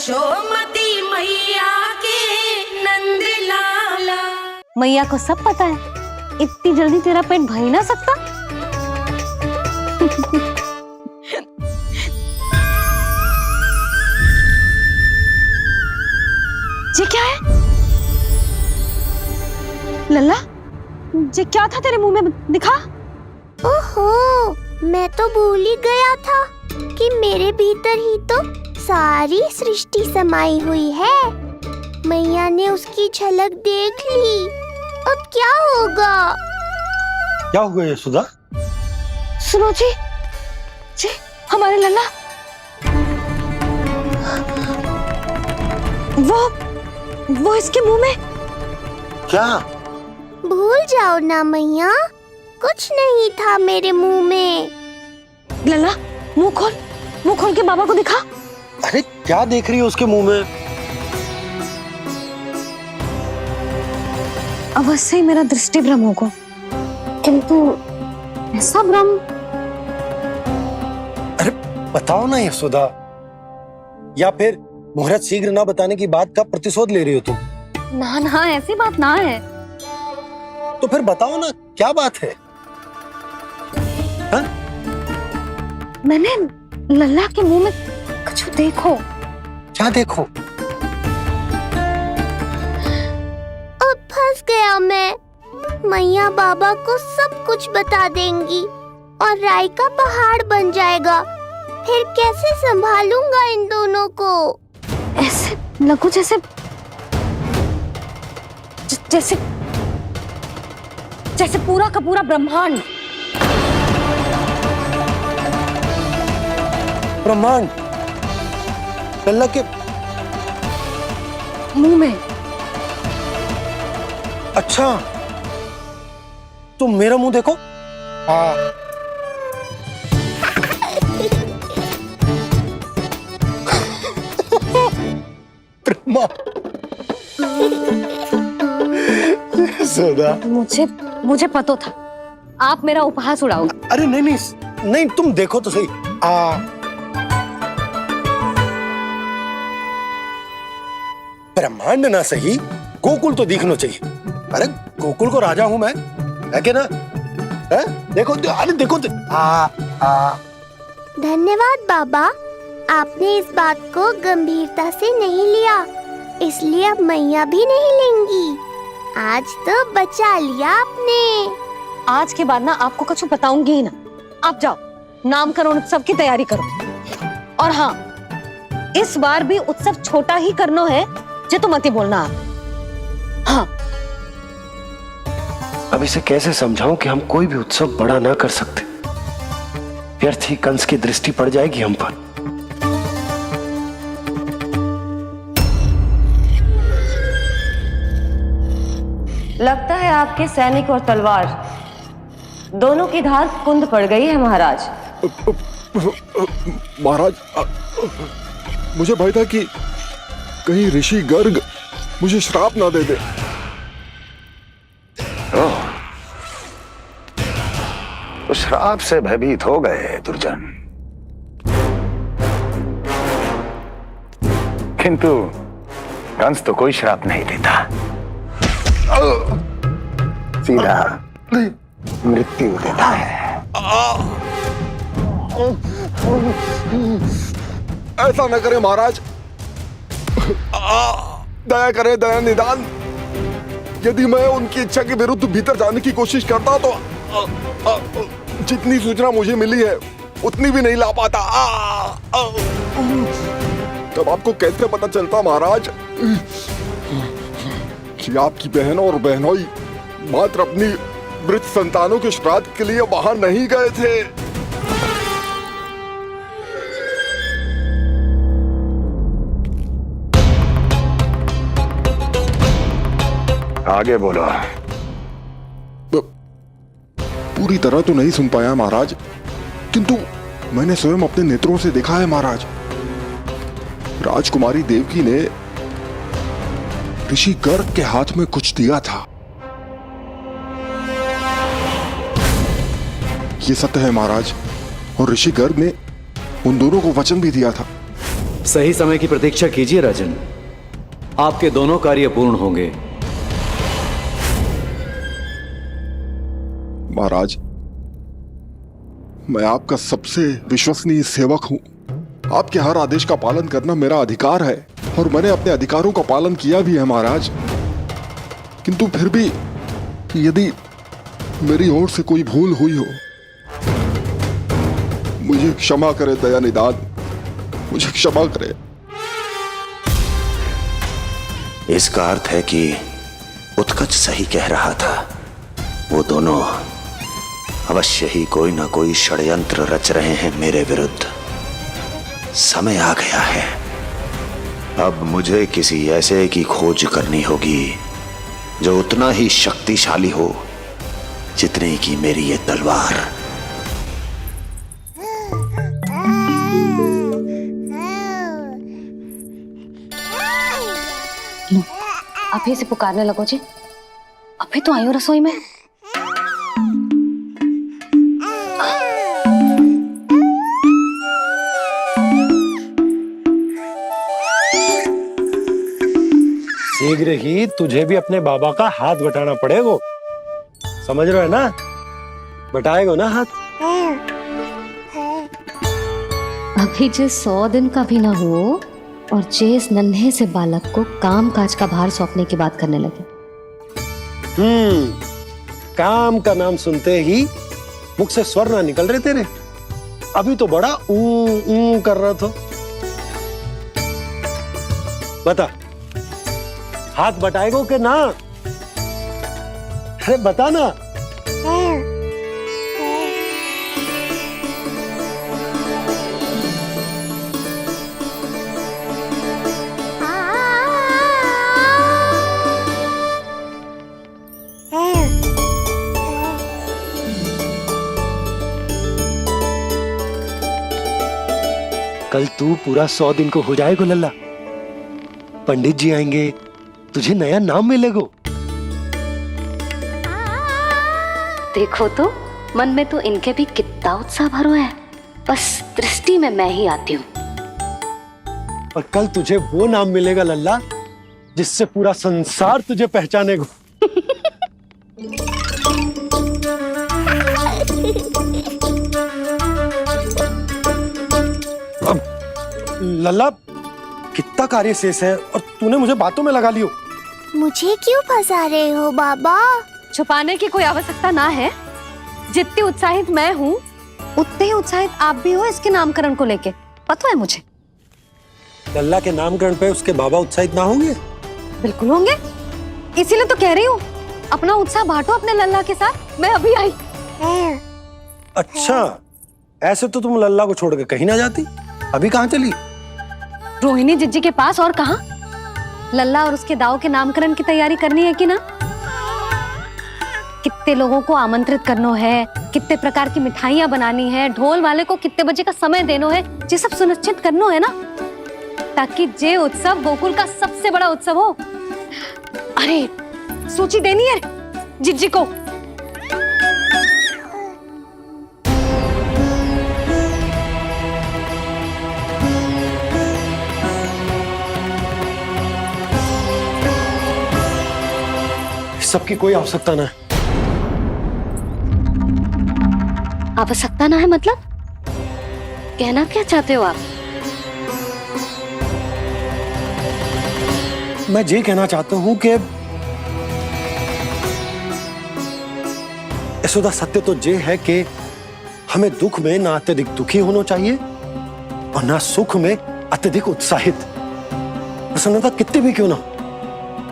यशोमती मैया के नंद लाला। मैया को सब पता है, इतनी जल्दी तेरा पेट भर ही ना सकता। ये क्या है लल्ला? ये क्या था तेरे मुंह में, दिखा। ओहो, मैं तो भूल ही गया था कि मेरे भीतर ही तो सारी सृष्टि समाई हुई है। मैया ने उसकी झलक देख ली, अब क्या होगा? क्या हुआ यशोदा? सुनो जी, हमारे लल्ला वो इसके मुंह में। क्या? भूल जाओ ना मैया, कुछ नहीं था मेरे मुंह में। लल्ला मुंह खोल के बाबा को दिखा। अरे क्या देख रही है उसके मुंह में? अवश्य ही मेरा दृष्टि भ्रम होगा, किंतु ऐसा भ्रम। अरे बताओ ना यशोदा, या फिर मुहूर्त शीघ्र ना बताने की बात का प्रतिशोध ले रही हो तुम? ना ऐसी बात ना है। तो फिर बताओ ना क्या बात है? हा? मैंने लल्ला के मुंह में कुछ देखो। क्या देखो? अब फंस गया मैं। मैया बाबा को सब कुछ बता देंगी और राय का पहाड़ बन जाएगा। फिर कैसे संभालूंगा इन दोनों को? ऐसे लगो जैसे जैसे पूरा का पूरा ब्रह्मांड। ब्रह्मांड लल्ला के मुंह में। अच्छा, तुम मेरा मुंह देखो। ब्रह्मा। यशोदा, मुझे पता था आप मेरा उपहास उड़ाओगे। अरे नहीं, तुम देखो तो सही। ब्रह्मांड ना सही, गोकुल तो दिखना चाहिए। अरे गोकुल को राजा हूं मैं, है कि ना? है? देखो, अरे देखो। धन्यवाद बाबा, आपने इस बात को गंभीरता से नहीं लिया, इसलिए अब मैया भी नहीं लेंगी। आज तो बचा लिया आपने। आज के बाद ना आपको कुछ बताऊंगी ही ना। आप जाओ, नामकरण उत्सव की तैयारी करो। और हाँ, इस बार भी उत्सव छोटा ही करना है, जे तो मत ही बोलना आप। हाँ। अब इसे कैसे समझाऊं कि हम कोई भी उत्सव बड़ा ना कर सकते? व्यर्थ ही कंस की दृष्टि पड़ जाएगी हम पर। लगता है आपके सैनिक और तलवार दोनों की धार कुंद पड़ गई है महाराज। महाराज, मुझे भय था कि कहीं ऋषि गर्ग मुझे श्राप ना दे दे। तो श्राप से भयभीत हो गए दुर्जन, किंतु कंस तो कोई श्राप नहीं देता, सीधा मृत्यु देता है। ऐसा न करे महाराज, दया करे, दया निदान। यदि मैं उनकी इच्छा के विरुद्ध भीतर जाने की कोशिश करता तो जितनी सूचना मुझे मिली है उतनी भी नहीं ला पाता। तब आपको कैसे पता चलता महाराज कि आपकी बहन और बहनोई मात्र अपनी मृत संतानों के श्राद्ध के लिए वहां नहीं गए थे? आगे बोलो। पूरी तरह तो नहीं सुन पाया महाराज, किंतु मैंने स्वयं अपने नेत्रों से देखा है महाराज। राजकुमारी देवकी ने ऋषि गर्ग के हाथ में कुछ दिया था। ये सत्य है महाराज, और ऋषि गर्ग ने उन दोनों को वचन भी दिया था सही समय की प्रतीक्षा कीजिए राजन, आपके दोनों कार्य पूर्ण होंगे। महाराज, मैं आपका सबसे विश्वसनीय सेवक हूं। आपके हर आदेश का पालन करना मेरा अधिकार है और मैंने अपने अधिकारों का पालन किया भी है महाराज। किंतु फिर भी यदि मेरी ओर से कोई भूल हुई हो, मुझे क्षमा करे दयानिधान, मुझे क्षमा करे। इसका अर्थ है कि उत्कच सही कह रहा था। वो दोनों अवश्य ही कोई ना कोई षड्यंत्र रच रहे हैं मेरे विरुद्ध। समय आ गया है, अब मुझे किसी ऐसे की खोज करनी होगी जो उतना ही शक्तिशाली हो जितनी की मेरी ये तलवार। आप ही से पुकारने लगो जी, अभी तो आई हो रसोई में। शीघ्र ही तुझे भी अपने बाबा का हाथ बटाना पड़ेगा, समझ रहे हो ना? बटाएगा ना हाथ? अभी जे 100 दिन का भी ना हो और जे इस नन्हे से बालक को काम काज का भार सौंपने की बात करने लगे। काम का नाम सुनते ही मुख से स्वर ना निकल रहे तेरे? अभी तो बड़ा ऊ कर रहा था। बता, हाथ बटाएगो के ना? अरे बता ना। कल तू पूरा 100 दिन को हो जाएगा लल्ला। पंडित जी आएंगे, तुझे नया नाम मिलेगा। देखो तो मन में तो इनके भी कितना उत्साह भरो है, बस दृष्टि में मैं ही आती हूँ। और कल तुझे वो नाम मिलेगा लल्ला जिससे पूरा संसार तुझे पहचानेगा। अब लल्ला, कितना कार्य शेष है और तूने मुझे बातों में लगा लियो। मुझे क्यों फंसा रहे हो बाबा? छुपाने की कोई आवश्यकता ना है। जितनी उत्साहित मैं हूँ उतने ही उत्साहित आप भी हो इसके नामकरण को लेके, पता है मुझे। लल्ला के नामकरण पे उसके बाबा उत्साहित ना होंगे? बिल्कुल होंगे, इसीलिए तो कह रही हूँ अपना उत्साह बांटो अपने लल्ला के साथ। मैं अभी आई। अच्छा, ऐसे तो तुम लल्ला को छोड़ के कहीं ना जाती। अभी कहाँ चली? रोहिणी जिज्जी के पास, और कहाँ? लल्ला और उसके दाऊ के नामकरण की तैयारी करनी है कि ना? कितने लोगों को आमंत्रित करना है, कितने प्रकार की मिठाइयां बनानी है, ढोल वाले को कितने बजे का समय देना है, ये सब सुनिश्चित करना है ना, ताकि ये उत्सव गोकुल का सबसे बड़ा उत्सव हो। अरे सूची देनी है जिज्जी को। सबकी कोई आवश्यकता ना है। आवश्यकता ना है मतलब? कहना क्या चाहते हो आप? मैं ये कहना चाहता हूं कि यशोदा, सत्य तो ये है कि हमें दुख में ना अत्यधिक दुखी होना चाहिए और ना सुख में अत्यधिक उत्साहित। प्रसन्नता कितनी भी क्यों ना,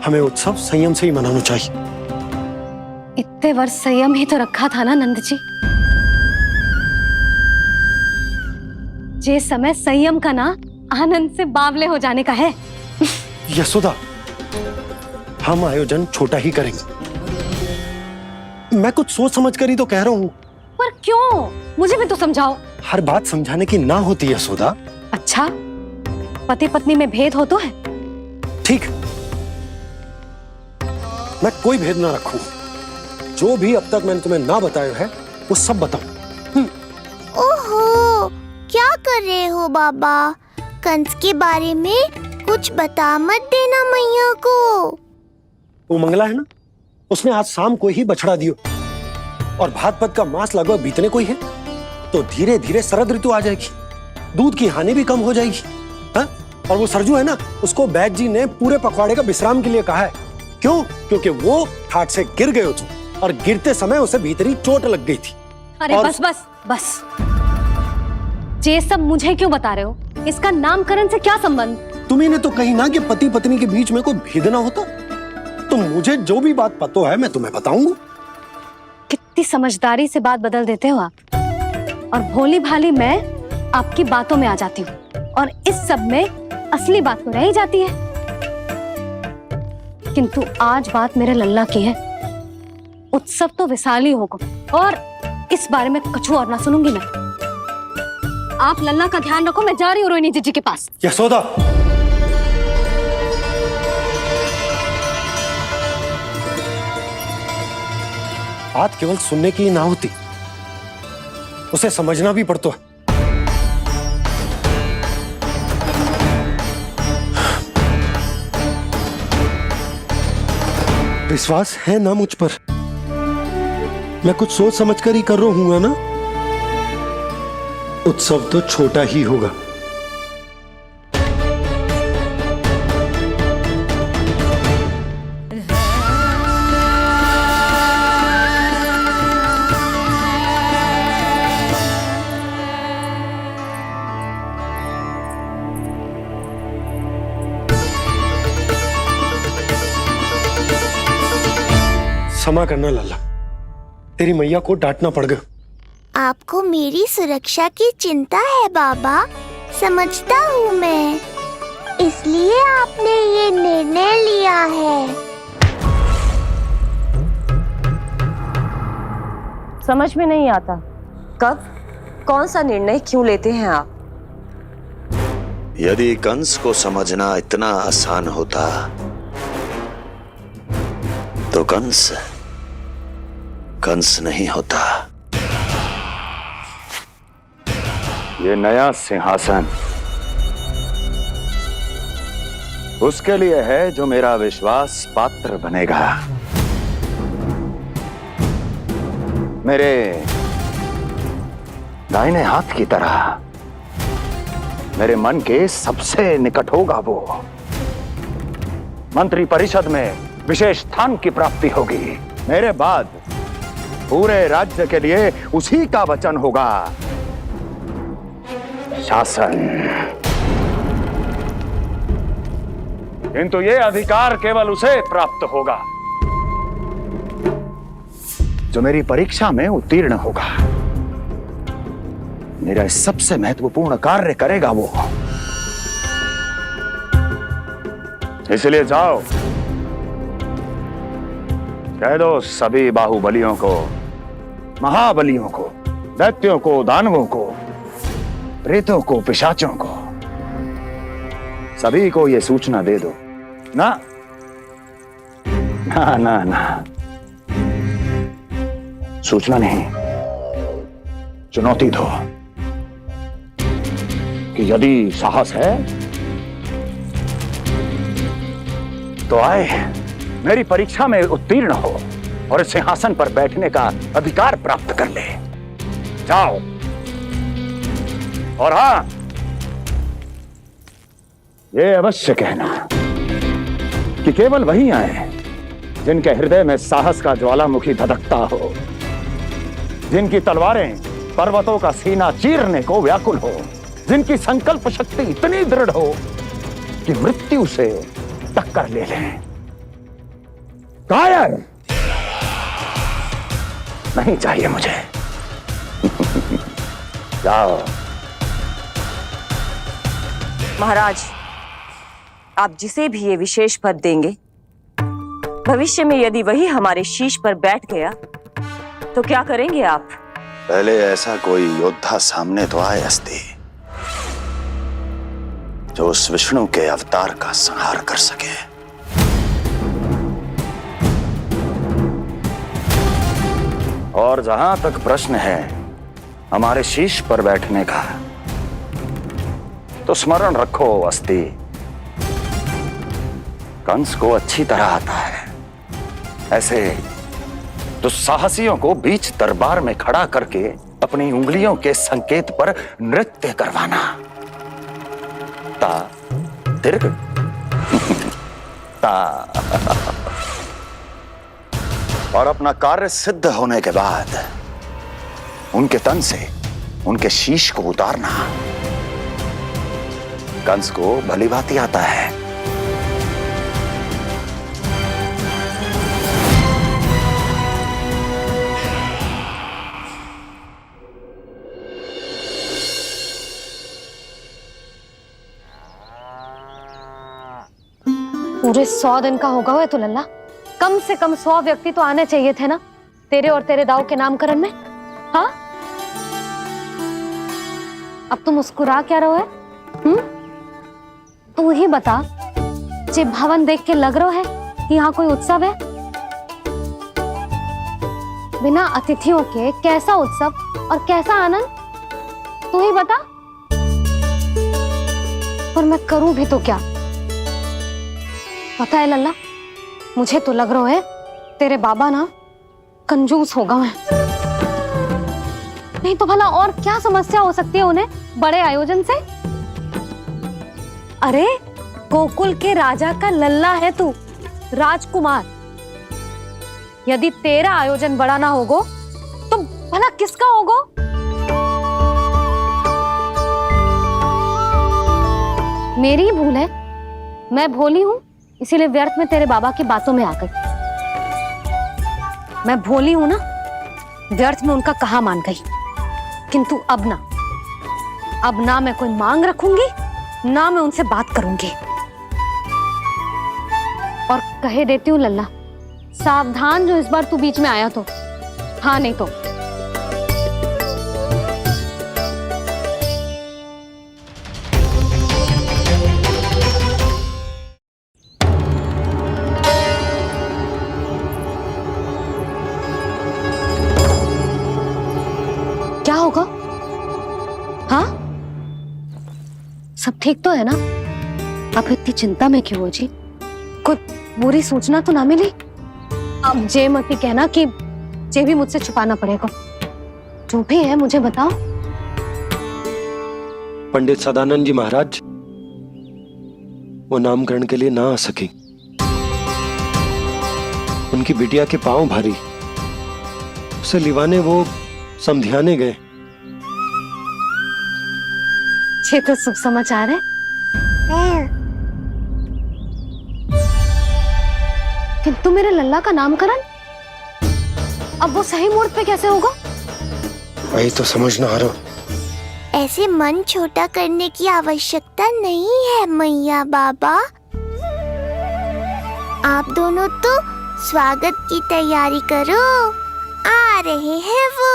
हमें उत्सव संयम से ही मनाना चाहिए। इतने वर्ष संयम ही तो रखा था ना नंद जी। ये समय संयम का ना आनंद से बावले हो जाने का है। यशोदा, हम आयोजन छोटा ही करेंगे। मैं कुछ सोच समझ कर ही तो कह रहा हूं। पर क्यों? मुझे भी तो समझाओ। हर बात समझाने की ना होती है यशोदा। अच्छा, पति पत्नी में भेद हो तो है? ठीक, मैं कोई भेद ना रखूं। जो भी अब तक मैंने तुम्हें ना बताया है वो सब बताऊं। ओहो, क्या कर रहे हो बाबा? कंस के बारे में कुछ बता मत देना मैया को। वो मंगला है ना, उसने आज शाम को ही बछड़ा दियो और भाद्रपद का मास लगभग बीतने को ही है, तो धीरे धीरे शरद ऋतु आ जाएगी, दूध की हानि भी कम हो जाएगी। हाँ? और वो सरजू है ना, उसको बैद जी ने पूरे पखवाड़े का विश्राम के लिए कहा है। क्यों? क्योंकि वो ठाट से गिर गए थे और गिरते समय उसे भीतरी चोट लग गई थी। अरे और... बस बस बस, ये सब मुझे क्यों बता रहे हो? इसका नामकरण से क्या संबंध? तुम्ही ने तो कही ना कि पति पत्नी के बीच में कोई भेद ना होता, तो मुझे जो भी बात पता है मैं तुम्हें बताऊंगा। कितनी समझदारी से बात बदल देते हो आप, और भोली भाली मैं आपकी बातों में आ जाती हूँ और इस सब में असली बात तो रह ही जाती है। किंतु आज बात मेरे लल्ला की है, उत्सव तो विशाल ही होगा और इस बारे में कछु और ना सुनूंगी मैं। आप लल्ला का ध्यान रखो, मैं जा रही हूँ रोहिणी जीजी के पास। यशोदा, बात केवल सुनने की ना होती, उसे समझना भी पड़ता है। विश्वास है ना मुझ पर? मैं कुछ सोच समझ कर ही कर रहा हूँ ना। उत्सव तो छोटा ही होगा। क्षमा करना लल्ला, तेरी मैया को डांटना पड़ गया। आपको मेरी सुरक्षा की चिंता है बाबा, समझता हूँ मैं, इसलिए आपने ये निर्णय लिया है। समझ में नहीं आता, कब कौन सा निर्णय क्यों लेते हैं आप? यदि कंस को समझना इतना आसान होता तो कंस नहीं होता। ये नया सिंहासन उसके लिए है जो मेरा विश्वास पात्र बनेगा। मेरे दाहिने हाथ की तरह मेरे मन के सबसे निकट होगा वो। मंत्री परिषद में विशेष स्थान की प्राप्ति होगी। मेरे बाद पूरे राज्य के लिए उसी का वचन होगा। शासन। किंतु ये अधिकार केवल उसे प्राप्त होगा जो मेरी परीक्षा में उत्तीर्ण होगा। मेरा सबसे महत्वपूर्ण कार्य करेगा वो। इसलिए जाओ, कह दो सभी बाहुबलियों को, महाबलियों को, दैत्यों को, दानवों को, प्रेतों को, पिशाचों को, सभी को यह सूचना दे दो ना ना ना ना, सूचना नहीं, चुनौती दो कि यदि साहस है तो आए, मेरी परीक्षा में उत्तीर्ण हो और इस सिंहासन पर बैठने का अधिकार प्राप्त कर ले। जाओ। और हां, ये अवश्य कहना कि केवल वही आए जिनके हृदय में साहस का ज्वालामुखी धधकता हो, जिनकी तलवारें पर्वतों का सीना चीरने को व्याकुल हो, जिनकी संकल्प शक्ति इतनी दृढ़ हो कि मृत्यु से टक्कर ले लें। कायर नहीं चाहिए मुझे। जाओ। महाराज, आप जिसे भी ये विशेष पद देंगे, भविष्य में यदि वही हमारे शीश पर बैठ गया तो क्या करेंगे आप? पहले ऐसा कोई योद्धा सामने तो आए अस्ति जो उस विष्णु के अवतार का संहार कर सके। और जहां तक प्रश्न है हमारे शीश पर बैठने का, तो स्मरण रखो अस्ति, कंस को अच्छी तरह आता है ऐसे दुस्साहसियों को बीच दरबार में खड़ा करके अपनी उंगलियों के संकेत पर नृत्य करवाना। ता दीर्घ ता। और अपना कार्य सिद्ध होने के बाद उनके तन से उनके शीश को उतारना कंस को भली भांति आता है। पूरे 100 दिन का होगा हुआ तो लल्ला, कम से कम 100 व्यक्ति तो आने चाहिए थे ना तेरे और तेरे दाऊ के नामकरण में। हाँ, अब तुम मुस्कुरा क्या रहो है? तू ही बता, जे भवन देख के लग रहा है कि यहाँ कोई उत्सव है? बिना अतिथियों के कैसा उत्सव और कैसा आनंद, तू ही बता। और मैं करूं भी तो क्या? पता है लल्ला, मुझे तो लग रहा है तेरे बाबा ना कंजूस होगा है। नहीं तो भला और क्या समस्या हो सकती है उन्हें बड़े आयोजन से? अरे गोकुल के राजा का लल्ला है तू, राजकुमार। यदि तेरा आयोजन बड़ा ना होगो तो भला किसका होगो? मेरी ही भूल है, मैं भोली हूं इसीलिए व्यर्थ में तेरे बाबा की बातों में आ गई। मैं भोली हूं ना, व्यर्थ में उनका कहा मान गई। किंतु अब ना मैं कोई मांग रखूंगी, ना मैं उनसे बात करूंगी। और कहे देती हूँ लल्ला, सावधान जो इस बार तू बीच में आया तो। हाँ नहीं तो क्या होगा? हाँ, सब ठीक तो है ना? आप इतनी चिंता में क्यों हो जी? कोई बुरी सूचना तो ना मिली? अब जे मत ही कहना कि जे भी मुझसे छुपाना पड़ेगा। जो भी है मुझे बताओ। पंडित सदानंद जी महाराज वो नामकरण के लिए ना आ सके। उनकी बिटिया के पांव भारी, उसे लिवाने वो समझाने गए। ये तो शुभ समाचार है। किंतु मेरे लल्ला का नामकरण अब वो सही मुहूर्त पे कैसे होगा? वही तो समझ ना आ रहा। ऐसे मन छोटा करने की आवश्यकता नहीं है मैया बाबा। आप दोनों तो स्वागत की तैयारी करो, आ रहे हैं वो।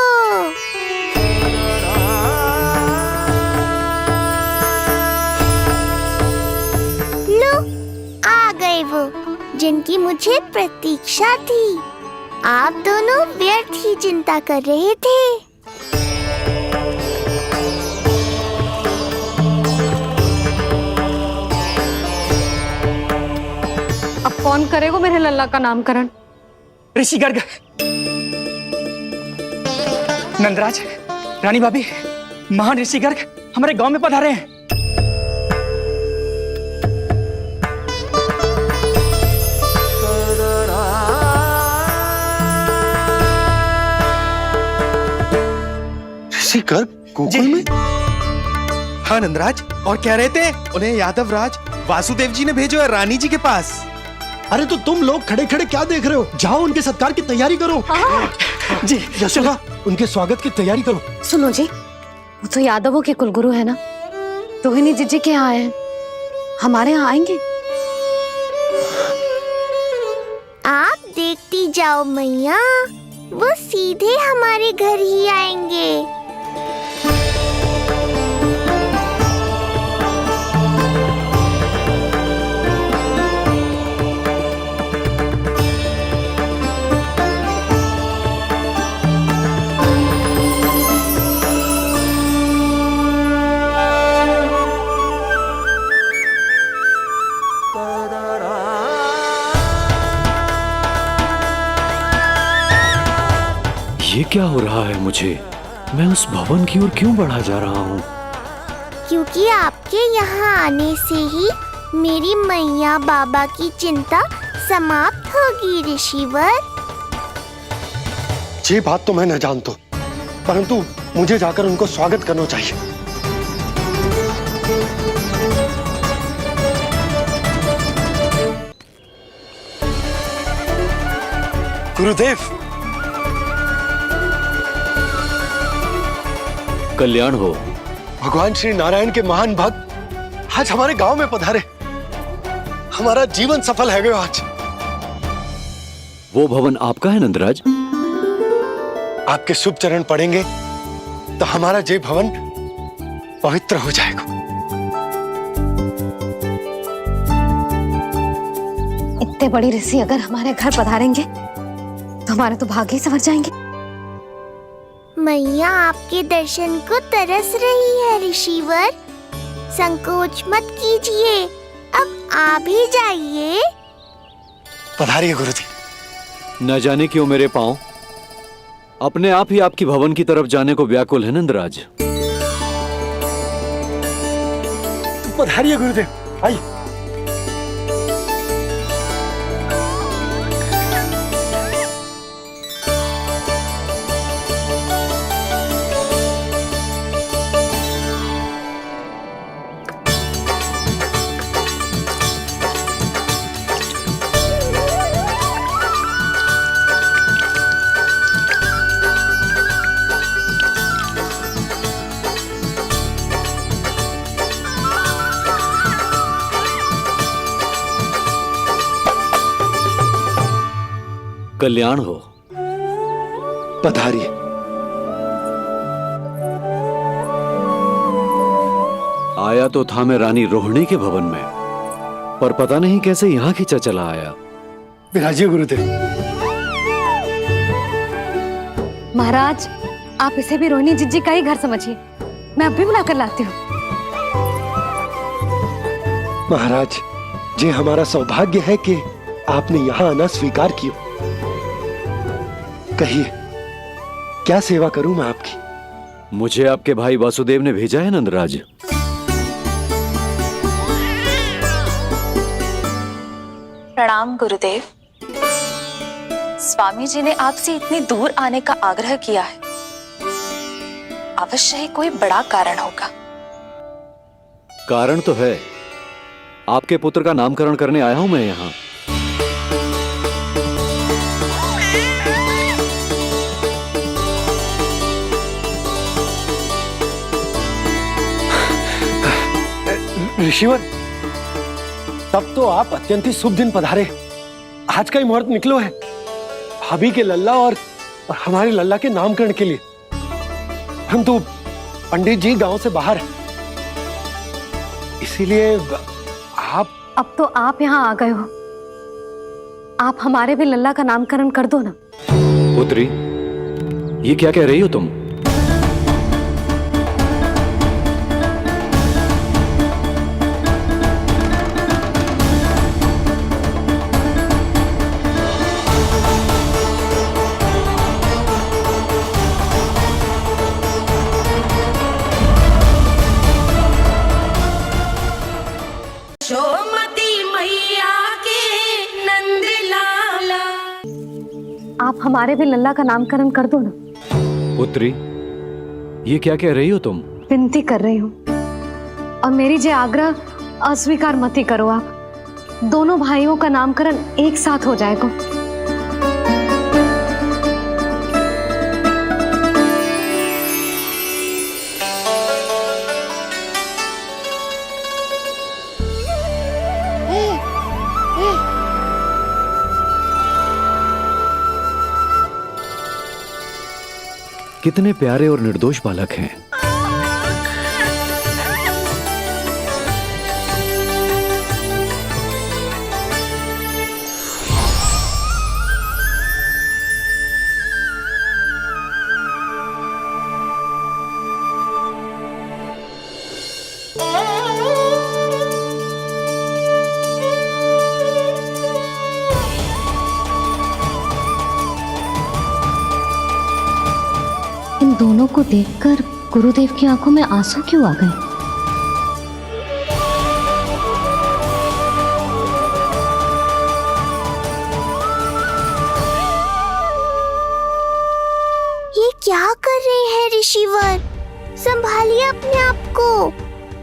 लो, आ गए वो जिनकी मुझे प्रतीक्षा थी। आप दोनों व्यर्थ ही चिंता कर रहे थे। अब कौन करेगा मेरे लल्ला का नामकरण? ऋषि गर्ग, नंदराज, रानी भाभी, महान ऋषि गर्ग हमारे गांव में पधारे हैं। ऋषि गर्ग गोकुल में? हाँ नंदराज, और कह रहे थे उन्हें यादव राज वासुदेव जी ने भेजो है रानी जी के पास। अरे तो तुम लोग खड़े खड़े क्या देख रहे हो? जाओ उनके सत्कार की तैयारी करो। जी यशोदा, उनके स्वागत की तैयारी करो। सुनो जी, वो तो यादवों के कुलगुरु है ना, रोहिणी जीजी के यहाँ आए हैं, हमारे यहाँ आएंगे। आप देखती जाओ मैया, वो सीधे हमारे घर ही आएंगे। ये क्या हो रहा है मुझे? मैं उस भवन की ओर क्यों बढ़ा जा रहा हूँ? क्योंकि आपके यहाँ आने से ही मेरी मैया बाबा की चिंता समाप्त होगी ऋषिवर। ये बात तो मैं न जानता, परंतु मुझे जाकर उनको स्वागत करना चाहिए। गुरुदेव, कल्याण हो। भगवान श्री नारायण के महान भक्त आज हमारे गांव में पधारे। हमारा जीवन सफल है गया आज। वो भवन आपका है नंदराज? आपके शुभ चरण पड़ेंगे तो हमारा जय भवन पवित्र हो जाएगा। इतने बड़ी ऋषि अगर हमारे घर पधारेंगे तो हमारे तो भाग्य ही संवर जाएंगे। मैया आपके दर्शन को तरस रही है ऋषिवर। संकोच मत कीजिए, अब आप ही जाइए। पधारिए गुरुदेव। न जाने क्यों मेरे पांव अपने आप ही आपकी भवन की तरफ जाने को व्याकुल है नंदराज। पधारिए गुरुदेव, आइए। कल्याण हो। पधारिए। आया तो था मैं रानी रोहिणी के भवन में, पर पता नहीं कैसे यहाँ खींचा चला आया। विराजिए गुरुदेव। महाराज, आप इसे भी रोहिणी जिज्जी का ही घर समझिए। मैं अब भी बुलाकर लाती हूँ। महाराज, ये हमारा सौभाग्य है कि आपने यहाँ आना स्वीकार किया। कहिए, क्या सेवा करूं मैं आपकी? मुझे आपके भाई वासुदेव ने भेजा है नंदराज। प्रणाम गुरुदेव। स्वामी जी ने आपसे इतनी दूर आने का आग्रह किया है। अवश्य ही कोई बड़ा कारण होगा। कारण तो है। आपके पुत्र का नामकरण करने आया हूं मैं यहाँ। ऋषिवर, तब तो आप अत्यंत ही शुभ दिन पधारे। आज का ही मुहूर्त निकलो है भाभी के लल्ला और हमारे लल्ला के नामकरण के लिए। हम तो पंडित जी गांव से बाहर हैं, इसीलिए आप। अब तो आप यहाँ आ गए हो, आप हमारे भी लल्ला का नामकरण कर दो ना। पुत्री, ये क्या कह रही हो तुम? सोमती मैया के नंद लाला। आप हमारे भी लल्ला का नामकरण कर दो ना। पुत्री, ये क्या कह रही हो तुम? विनती कर रही हूँ, और मेरी जे आग्रह अस्वीकार मत ही करो। आप दोनों भाइयों का नामकरण एक साथ हो जाएगा। कितने प्यारे और निर्दोष बालक हैं। इन दोनों को देखकर गुरुदेव की आंखों में आंसू क्यों आ गए? ये क्या कर रहे हैं ऋषिवर? संभालिए अपने आप को,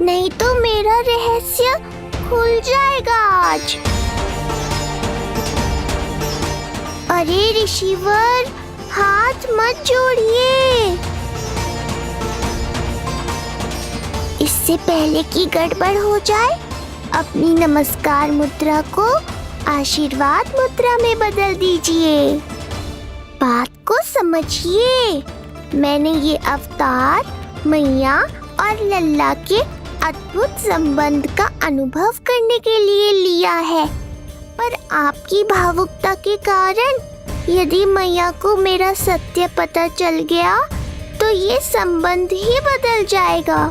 नहीं तो मेरा रहस्य खुल जाएगा आज। अरे ऋषिवर, हाथ मत जोड़िए। इससे पहले कि गड़बड़ हो जाए, अपनी नमस्कार मुद्रा को आशीर्वाद मुद्रा में बदल दीजिए। बात को समझिए, मैंने ये अवतार मैया और लल्ला के अद्भुत संबंध का अनुभव करने के लिए लिया है, पर आपकी भावुकता के कारण यदि मैया को मेरा सत्य पता चल गया तो ये संबंध ही बदल जाएगा।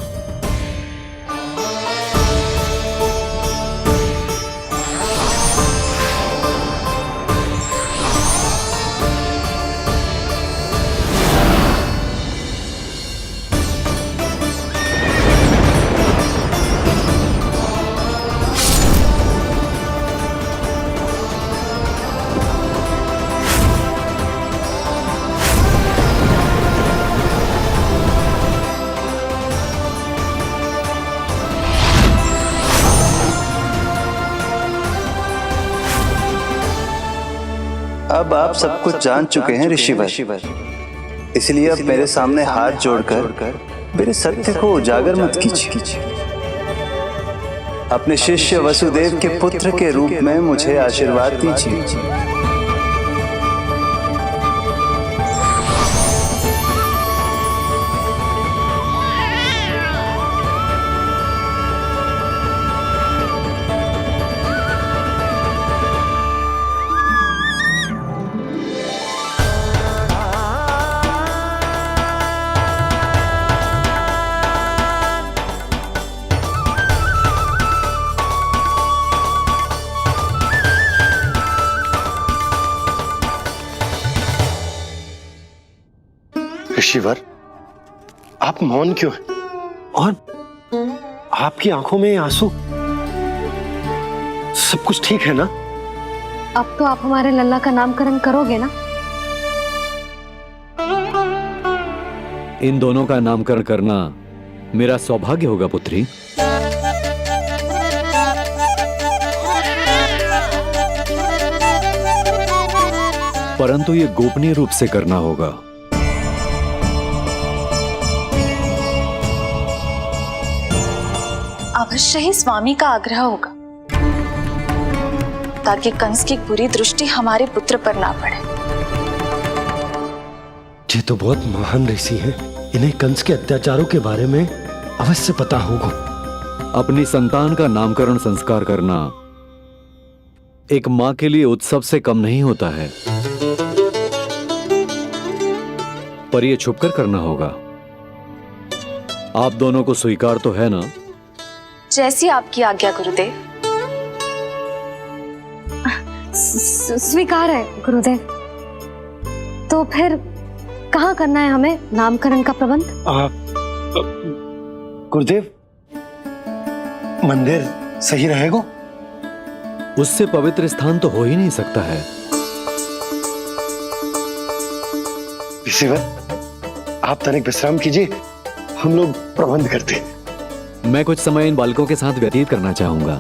अब आप सब कुछ जान चुके हैं ऋषिवर, इसलिए अब मेरे सामने हाथ जोड़कर मेरे सत्य को उजागर मत कीजिए। अपने शिष्य वसुदेव के पुत्र के रूप में मुझे आशीर्वाद दीजिए। ऋषिवर, आप मौन क्यों हैं? और आपकी आंखों में आंसू? सब कुछ ठीक है ना? अब तो आप हमारे लल्ला का नामकरण करोगे ना? इन दोनों का नामकरण करना मेरा सौभाग्य होगा पुत्री। परंतु ये गोपनीय रूप से करना होगा। अवश्य ही स्वामी का आग्रह होगा, ताकि कंस की बुरी दृष्टि हमारे पुत्र पर ना पड़े। ये तो बहुत महान ऋषि हैं, इन्हें कंस के अत्याचारों के बारे में अवश्य पता होगा। अपनी संतान का नामकरण संस्कार करना एक मां के लिए उत्सव से कम नहीं होता है, पर यह छुपकर करना होगा। आप दोनों को स्वीकार तो है ना? जैसी आपकी आज्ञा गुरुदेव। स्वीकार है गुरुदेव। तो फिर कहाँ करना है हमें नामकरण का प्रबंध? गुरुदेव, मंदिर सही रहेगा? उससे पवित्र स्थान तो हो ही नहीं सकता है। ऋषिवर, आप तनिक विश्राम कीजिए, हम लोग प्रबंध करते हैं। मैं कुछ समय इन बालकों के साथ व्यतीत करना चाहूंगा।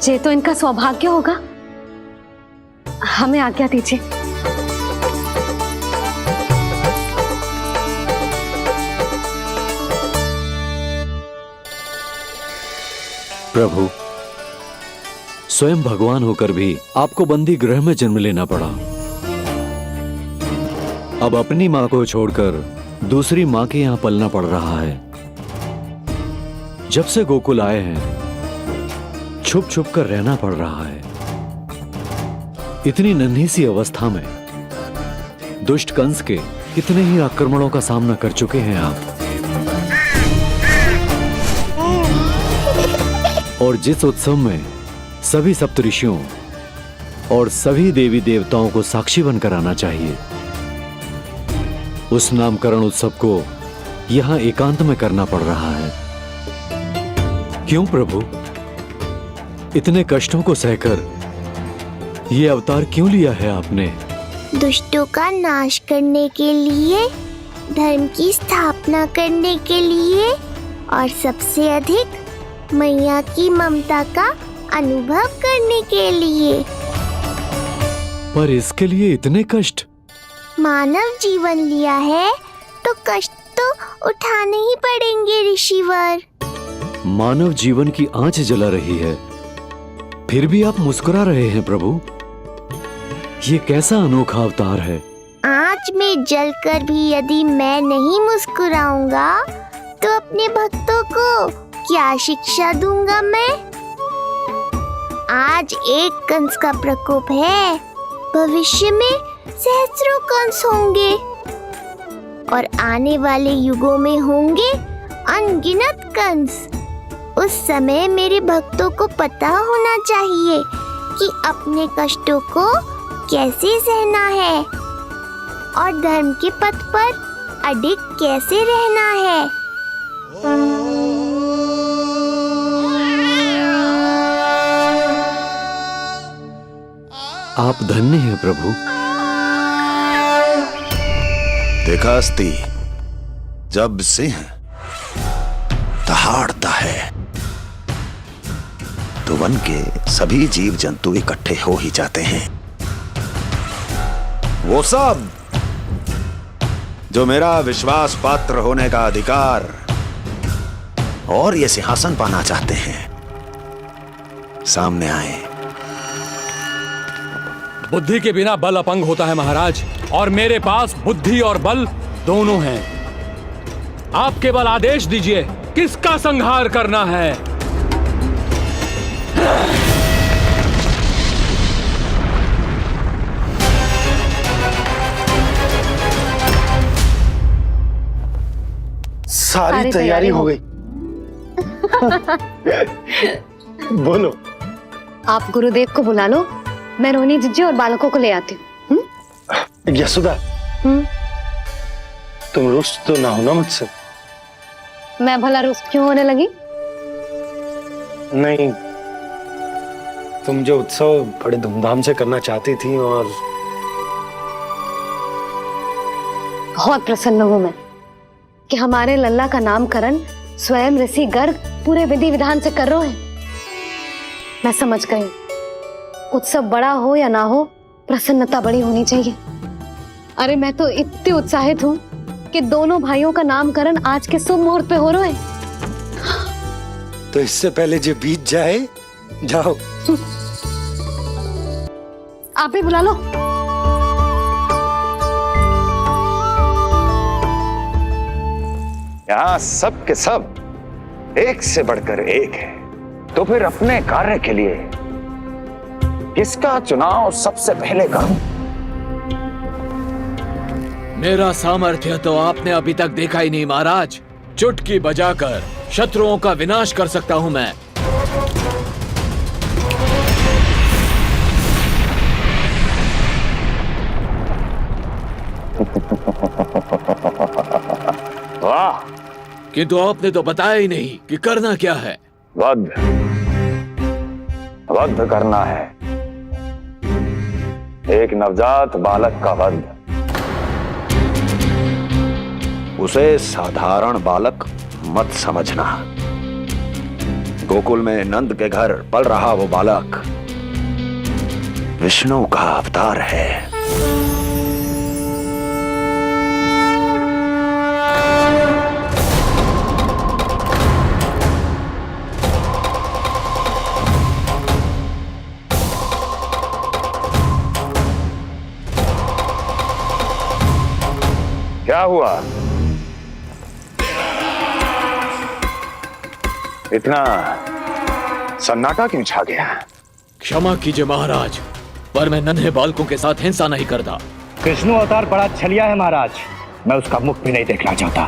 ये तो इनका सौभाग्य होगा। हमें आज्ञा दीजिए। प्रभु, स्वयं भगवान होकर भी आपको बंदी गृह में जन्म लेना पड़ा। अब अपनी मां को छोड़कर दूसरी मां के यहां पलना पड़ रहा है। जब से गोकुल आए हैं, छुप छुप कर रहना पड़ रहा है। इतनी नन्ही सी अवस्था में दुष्ट कंस के कितने ही आक्रमणों का सामना कर चुके हैं आप। और जिस उत्सव में सभी सप्तऋषियों और सभी देवी देवताओं को साक्षी बनकर आना चाहिए, उस नामकरण उत्सव को यहाँ एकांत में करना पड़ रहा है। क्यों प्रभु? इतने कष्टों को सहकर ये अवतार क्यों लिया है आपने? दुष्टों का नाश करने के लिए, धर्म की स्थापना करने के लिए और सबसे अधिक मैया की ममता का अनुभव करने के लिए। पर इसके लिए इतने कष्ट? मानव जीवन लिया है तो कष्ट तो उठाने ही पड़ेंगे ऋषिवर। मानव जीवन की आंच जला रही है, फिर भी आप मुस्कुरा रहे हैं प्रभु। ये कैसा अनोखा अवतार है? आंच में जलकर भी यदि मैं नहीं मुस्कुराऊंगा तो अपने भक्तों को क्या शिक्षा दूंगा मैं? आज एक कंस का प्रकोप है, भविष्य में सहस्रों कंस होंगे और आने वाले युगों में होंगे अनगिनत कंस। उस समय मेरे भक्तों को पता होना चाहिए कि अपने कष्टों को कैसे सहना है और धर्म के पथ पर अडिग कैसे रहना है। आप धन्य हैं प्रभु। देखा अस्ति, जब सिंह दहाड़ता है तो वन के सभी जीव जंतु इकट्ठे हो ही जाते हैं। वो सब जो मेरा विश्वास पात्र होने का अधिकार और ये सिंहासन पाना चाहते हैं, सामने आए। बुद्धि के बिना बल अपंग होता है महाराज, और मेरे पास बुद्धि और बल दोनों हैं। आप केवल आदेश दीजिए किसका संहार करना है। सारी तैयारी हो गई। बोलो। आप गुरुदेव को बुला लो, मैं रोहिणी जीजी और बालकों को ले आती हूँ। यशोदा, तुम रुष्ट तो ना हो ना मुझसे? मैं भला रुष्ट क्यों होने लगी? नहीं, तुम जो उत्सव बड़े धूमधाम से करना चाहती थी और बहुत प्रसन्न हूँ मैं कि हमारे लल्ला का नामकरण स्वयं ऋषि गर्ग पूरे विधि विधान से कर रहे हैं। मैं समझ गई, उत्सव बड़ा हो या ना हो, प्रसन्नता बड़ी होनी चाहिए। अरे मैं तो इतनी उत्साहित हूँ कि दोनों भाइयों का नामकरण आज के शुभ मुहूर्त पे हो रहा है। तो इससे पहले जो बीत जाए, जाओ। आप भी बुला लो। यहाँ सब के सब एक से बढ़कर एक है, तो फिर अपने कार्य के लिए किसका चुनाव सबसे पहले करूं? मेरा सामर्थ्य तो आपने अभी तक देखा ही नहीं महाराज। चुटकी बजाकर शत्रुओं का विनाश कर सकता हूं मैं। वाह! किंतु आपने तो बताया ही नहीं कि करना क्या है। वध करना है, एक नवजात बालक का वध। उसे साधारण बालक मत समझना। गोकुल में नंद के घर पल रहा वो बालक विष्णु का अवतार है। क्या हुआ? इतना सन्नाटा क्यों छा गया? क्षमा कीजिए महाराज, पर मैं नन्हे बालकों के साथ हिंसा नहीं करता। विष्णु अवतार बड़ा छलिया है महाराज, मैं उसका मुख भी नहीं देखना चाहता।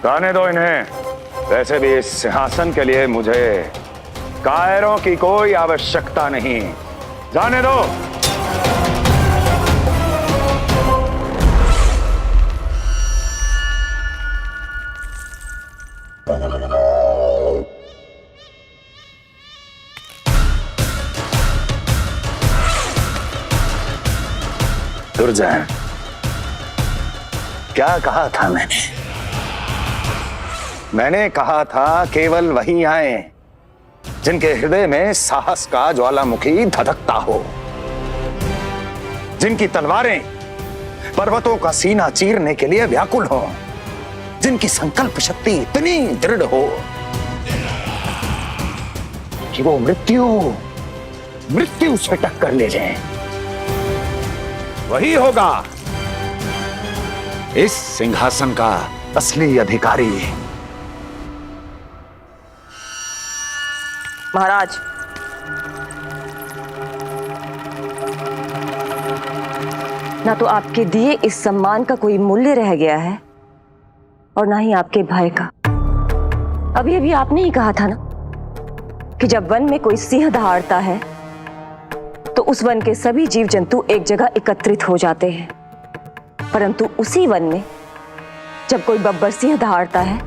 गाने दो इन्हें। वैसे भी इस सिंहासन के लिए मुझे कायरों की कोई आवश्यकता नहीं, जाने दो। दुर्जन, क्या कहा था मैंने कहा था केवल वही आए जिनके हृदय में साहस का ज्वालामुखी धधकता हो, जिनकी तलवारें पर्वतों का सीना चीरने के लिए व्याकुल हो, जिनकी संकल्प शक्ति इतनी दृढ़ हो कि वो मृत्यु से टक्कर ले जाए। वही होगा इस सिंहासन का असली अधिकारी। महाराज, ना तो आपके दिए इस सम्मान का कोई मूल्य रह गया है और ना ही आपके भय का। अभी अभी आपने ही कहा था ना कि जब वन में कोई सिंह दहाड़ता है तो उस वन के सभी जीव जंतु एक जगह एकत्रित हो जाते हैं, परंतु उसी वन में जब कोई बब्बर सिंह दहाड़ता है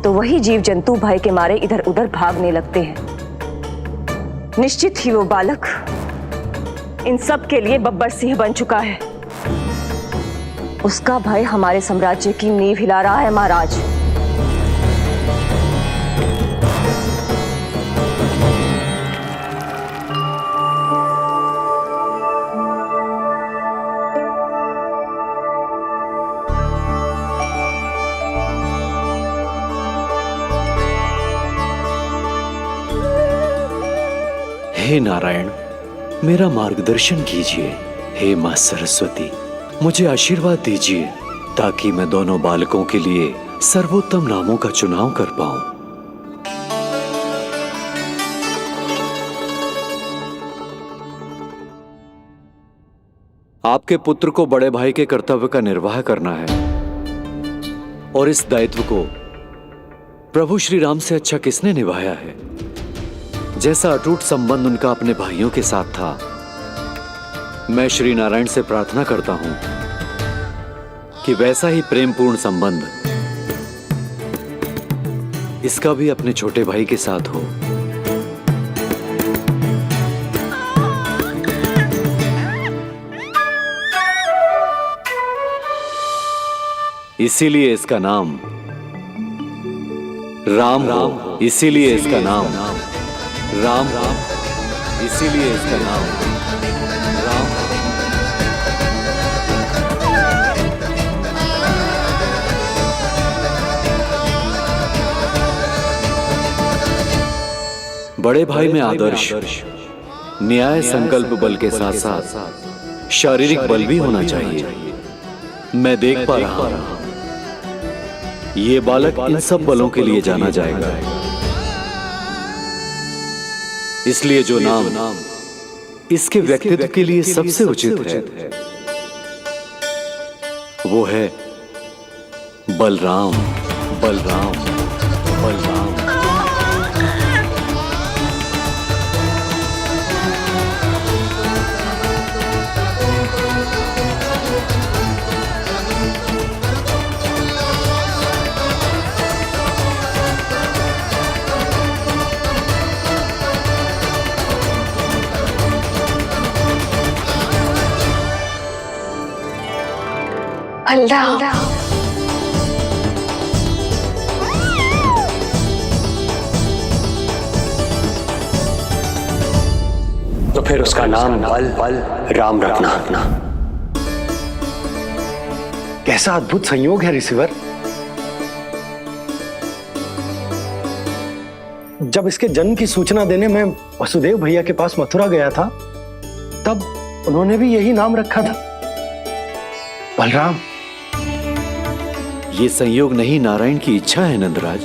तो वही जीव जंतु भय के मारे इधर उधर भागने लगते हैं। निश्चित ही वो बालक इन सब के लिए बब्बर सिंह बन चुका है। उसका भय हमारे साम्राज्य की नींव हिला रहा है महाराज। हे नारायण, मेरा मार्गदर्शन कीजिए। हे मां सरस्वती, मुझे आशीर्वाद दीजिए ताकि मैं दोनों बालकों के लिए सर्वोत्तम नामों का चुनाव कर पाऊं। आपके पुत्र को बड़े भाई के कर्तव्य का निर्वाह करना है और इस दायित्व को प्रभु श्री राम से अच्छा किसने निभाया है? जैसा अटूट संबंध उनका अपने भाइयों के साथ था, मैं श्री नारायण से प्रार्थना करता हूं कि वैसा ही प्रेमपूर्ण संबंध इसका भी अपने छोटे भाई के साथ हो। इसीलिए इसका नाम राम हो, इसीलिए इसका नाम राम, इसीलिए इसका नाम राम। बड़े भाई में आदर्श, न्याय, संकल्प बल के साथ साथ शारीरिक बल भी होना चाहिए। मैं देख पा रहा हूं ये बालक इन सब बलों के लिए जाना जाएगा। इसलिए जो नाम इसके व्यक्तित्व के लिए सबसे उचित है वो है बलराम, बलराम, बलराम। तो फिर उसका नाम बल राम रखना। कैसा अद्भुत संयोग है रिसीवर। जब इसके जन्म की सूचना देने मैं वसुदेव भैया के पास मथुरा गया था तब उन्होंने भी यही नाम रखा था, बलराम। ये संयोग नहीं, नारायण की इच्छा है नंदराज।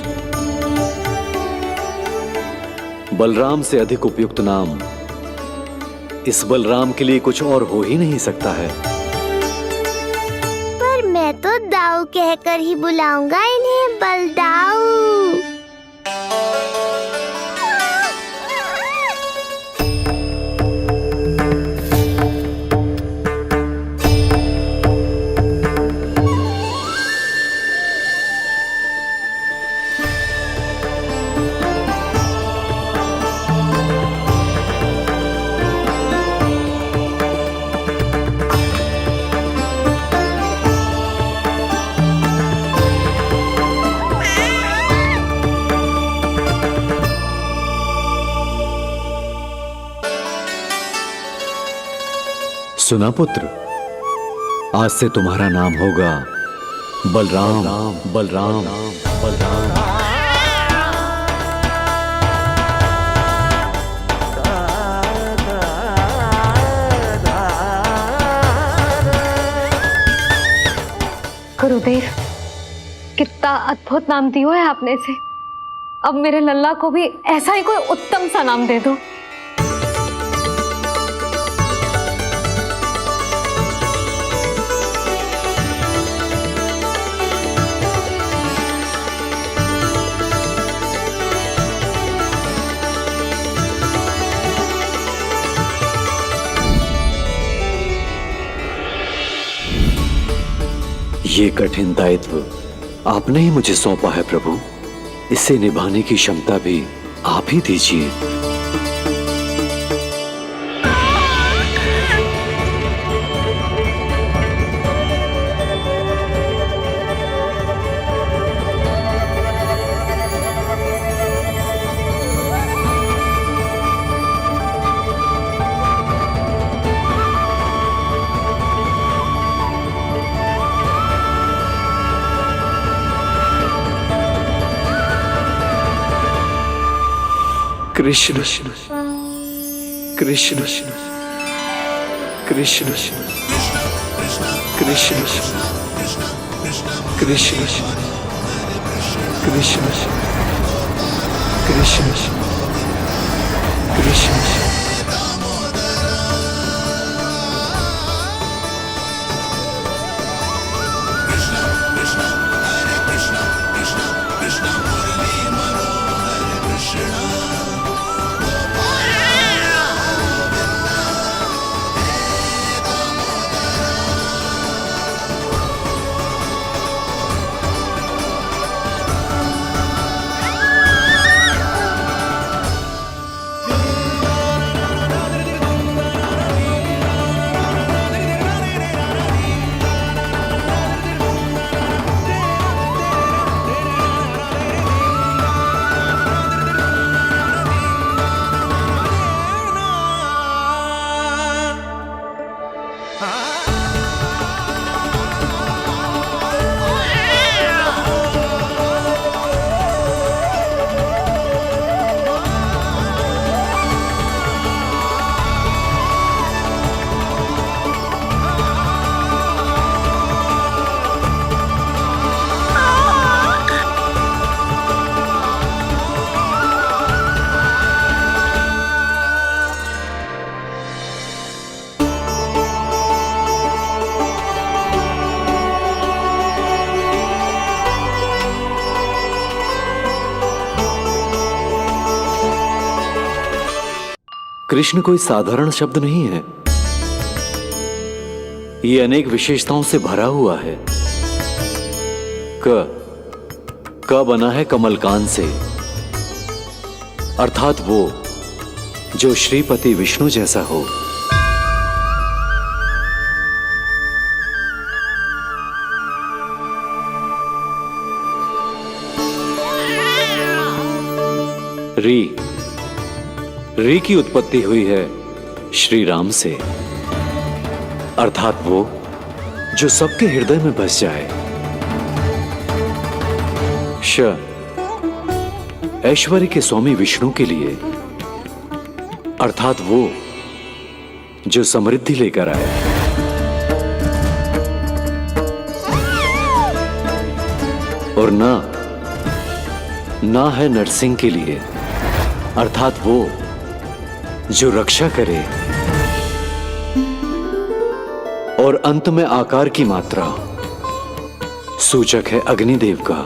बलराम से अधिक उपयुक्त नाम इस बलराम के लिए कुछ और हो ही नहीं सकता है। पर मैं तो दाऊ कहकर ही बुलाऊंगा इन्हें, बलदाऊ। सुना पुत्र, आज से तुम्हारा नाम होगा बलराम। बलराम बलराम। गुरुदेव, कितना अद्भुत नाम दियो है आपने इसे। अब मेरे लल्ला को भी ऐसा ही कोई उत्तम सा नाम दे दो। ये कठिन दायित्व आपने ही मुझे सौंपा है प्रभु, इसे निभाने की क्षमता भी आप ही दीजिए। कृष्ण कृष्ण कृष्ण कृष्ण कृष्ण कृष्ण कृष्ण कृष्ण। कृष्ण कोई साधारण शब्द नहीं है, ये अनेक विशेषताओं से भरा हुआ है। क बना है कमलकांत से, अर्थात वो जो श्रीपति विष्णु जैसा हो। री की उत्पत्ति हुई है श्री राम से, अर्थात वो जो सबके हृदय में बस जाए। ऐश्वर्य के स्वामी विष्णु के लिए, अर्थात वो जो समृद्धि लेकर आए। और ना है नरसिंह के लिए, अर्थात वो जो रक्षा करे। और अंत में आकार की मात्रा सूचक है अग्निदेव का,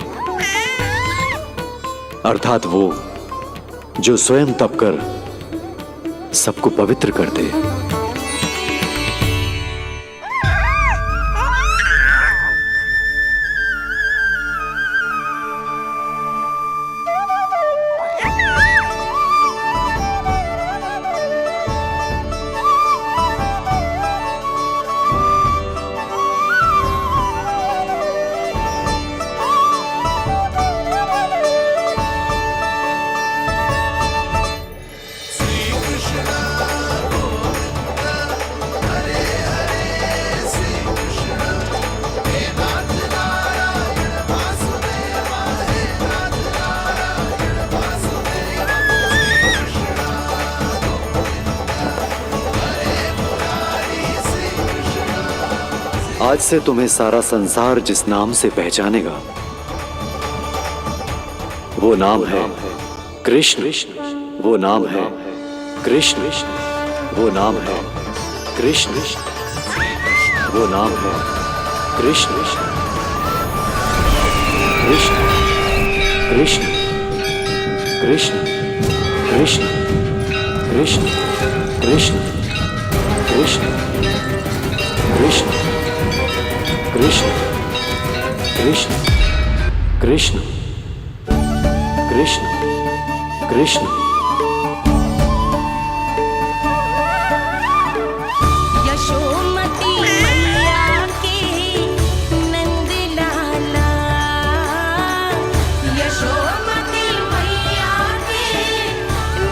अर्थात वो जो स्वयं तप कर सबको पवित्र कर दे। आज से तुम्हें सारा संसार जिस नाम से पहचानेगा वो नाम है कृष्ण। वो नाम है कृष्ण। वो नाम है कृष्ण। वो नाम है कृष्ण। कृष्ण कृष्ण कृष्ण कृष्ण कृष्ण कृष्ण कृष्ण कृष्ण कृष्ण कृष्ण कृष्ण कृष्ण कृष्ण। यशोमती मैया के नंद लाला, यशोमती मैया के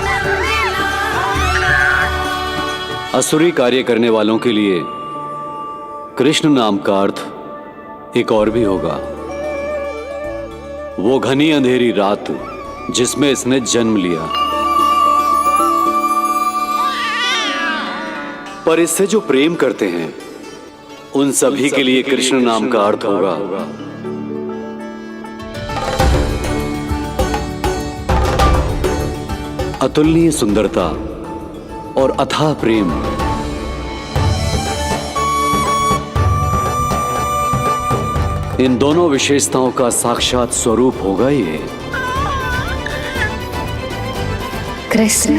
नंद लाला। असुरी कार्य करने वालों के लिए कृष्ण नाम का अर्थ एक और भी होगा। वो घनी अंधेरी रात जिसमें इसने जन्म लिया, पर इससे जो प्रेम करते हैं उन सभी के लिए कृष्ण नाम का अर्थ होगा अतुलनीय सुंदरता और अथाह प्रेम। इन दोनों विशेषताओं का साक्षात स्वरूप होगा ये कृष्ण।